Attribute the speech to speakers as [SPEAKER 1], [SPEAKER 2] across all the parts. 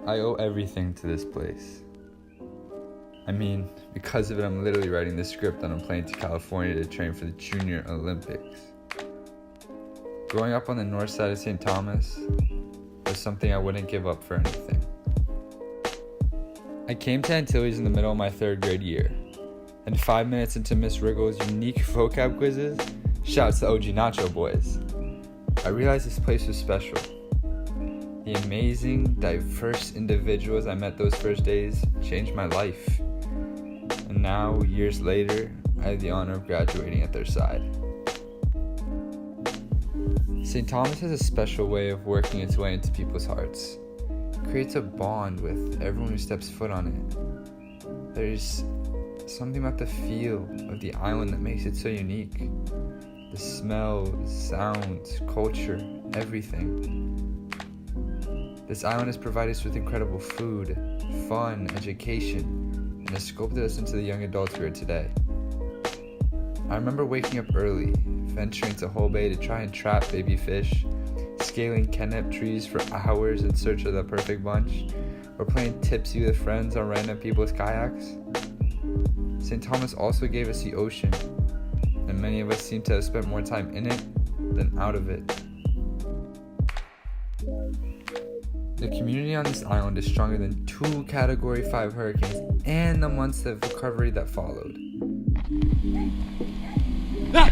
[SPEAKER 1] I owe everything to this place. I mean, because of it, I'm literally writing the script on a plane to California to train for the Junior Olympics. Growing up on the north side of St. Thomas was something I wouldn't give up for anything. I came to Antilles in the middle of my 3rd grade year, and 5 minutes into Miss Wriggle's unique vocab quizzes, shouts to OG Nacho Boys, I realized this place was special. The amazing, diverse individuals I met those first days changed my life. And now, years later, I have the honor of graduating at their side. St. Thomas has a special way of working its way into people's hearts. It creates a bond with everyone who steps foot on it. There's something about the feel of the island that makes it so unique. The smells, sounds, culture, everything. This island has provided us with incredible food, fun, education, and has sculpted us into the young adults we are today. I remember waking up early, venturing to Whole Bay to try and trap baby fish, scaling kennep trees for hours in search of the perfect bunch, or playing tipsy with friends on random people's kayaks. St. Thomas also gave us the ocean, and many of us seem to have spent more time in it than out of it. The community on this island is stronger than 2 Category 5 hurricanes and the months of recovery that followed.
[SPEAKER 2] How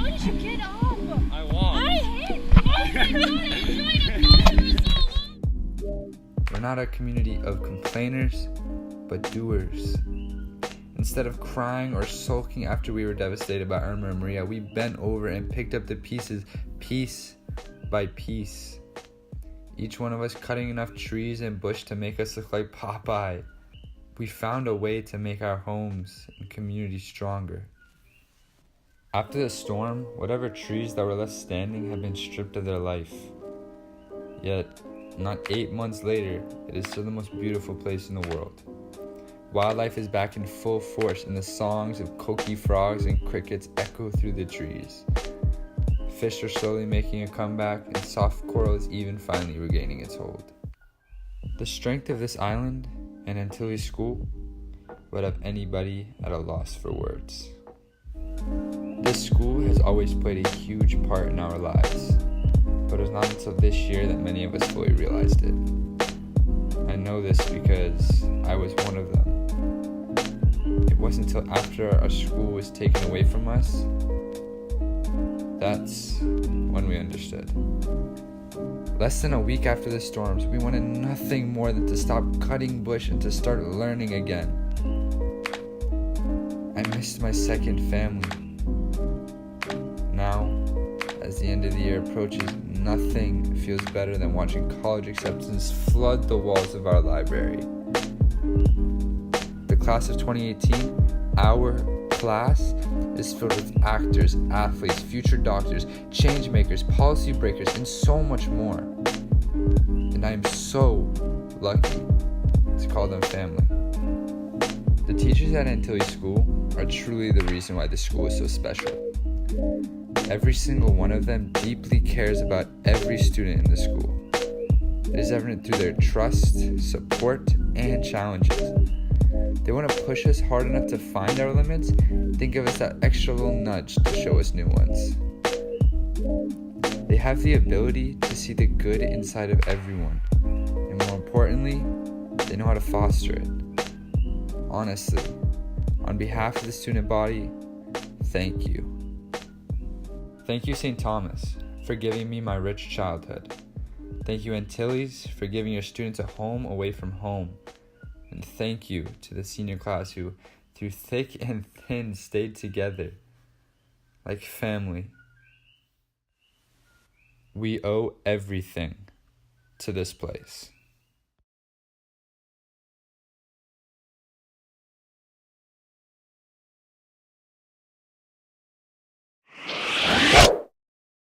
[SPEAKER 2] did you get up?
[SPEAKER 3] I won.
[SPEAKER 2] I hate it. Oh my god, I'm trying to follow for so long.
[SPEAKER 1] We're not a community of complainers, but doers. Instead of crying or sulking after we were devastated by Irma and Maria, we bent over and picked up the pieces, piece by piece. Each one of us cutting enough trees and bush to make us look like Popeye. We found a way to make our homes and communities stronger. After the storm, whatever trees that were left standing had been stripped of their life. Yet, not 8 months later, it is still the most beautiful place in the world. Wildlife is back in full force, and the songs of coqui frogs and crickets echo through the trees. Fish are slowly making a comeback, and soft coral is even finally regaining its hold. The strength of this island and Antilles School would have anybody at a loss for words. This school has always played a huge part in our lives, but it was not until this year that many of us fully realized it. I know this because I was one of them. It wasn't until after our school was taken away from us that's when we understood. Less than a week after the storms, we wanted nothing more than to stop cutting bush and to start learning again. I missed my second family. Now, as the end of the year approaches, nothing feels better than watching college acceptance flood the walls of our library. The class of 2018, our class, is filled with actors, athletes, future doctors, change makers, policy breakers, and so much more. And I am so lucky to call them family. The teachers at Antilles School are truly the reason why this school is so special. Every single one of them deeply cares about every student in the school. It is evident through their trust, support, and challenges. They want to push us hard enough to find our limits, then give us that extra little nudge to show us new ones. They have the ability to see the good inside of everyone, and more importantly, they know how to foster it. Honestly, on behalf of the student body, thank you. Thank you, St. Thomas, for giving me my rich childhood. Thank you, Antilles, for giving your students a home away from home. And thank you to the senior class who, through thick and thin, stayed together like family. We owe everything to this place.